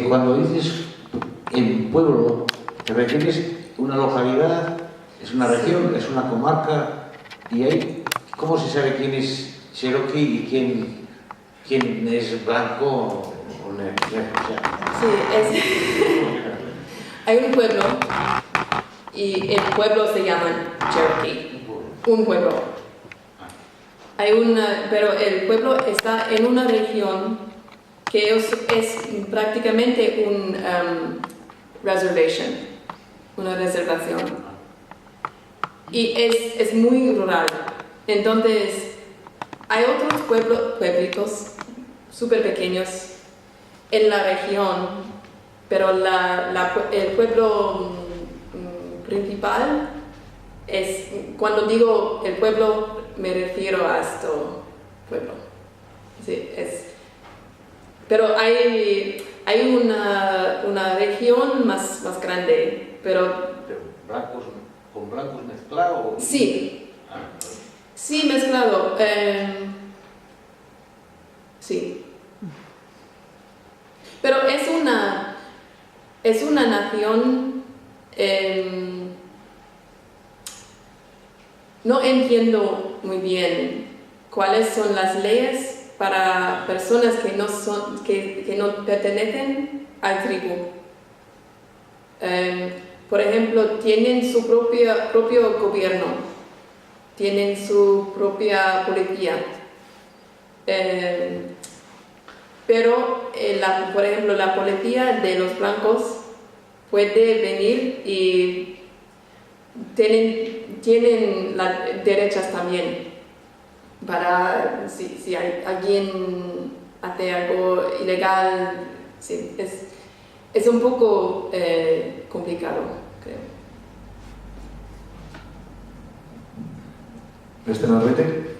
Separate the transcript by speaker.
Speaker 1: Cuando dices en pueblo, ¿te refieres a una localidad, es una región, es una comarca? ¿Y ahí cómo se sabe quién es cherokee y quién es blanco o negro? O sea,
Speaker 2: Sí, hay un pueblo y el pueblo se llama Cherokee. Un pueblo. Pero el pueblo está en una región que es prácticamente una reservación. Y es muy rural. Entonces, hay otros pueblitos súper pequeños en la región, pero el pueblo principal cuando digo el pueblo, me refiero a este pueblo. Sí, pero hay una región más grande, pero...
Speaker 1: ¿Con blancos mezclados?
Speaker 2: Sí. Sí, mezclado. Sí. Pero es una nación... no entiendo muy bien cuáles son las leyes para personas que no pertenecen al tribu. Por ejemplo, tienen su propio gobierno, tienen su propia policía. Pero, por ejemplo, la policía de los blancos puede venir y tienen las derechas también para si alguien hace algo ilegal. Sí, es un poco complicado, creo.
Speaker 3: ¿Este Norbete?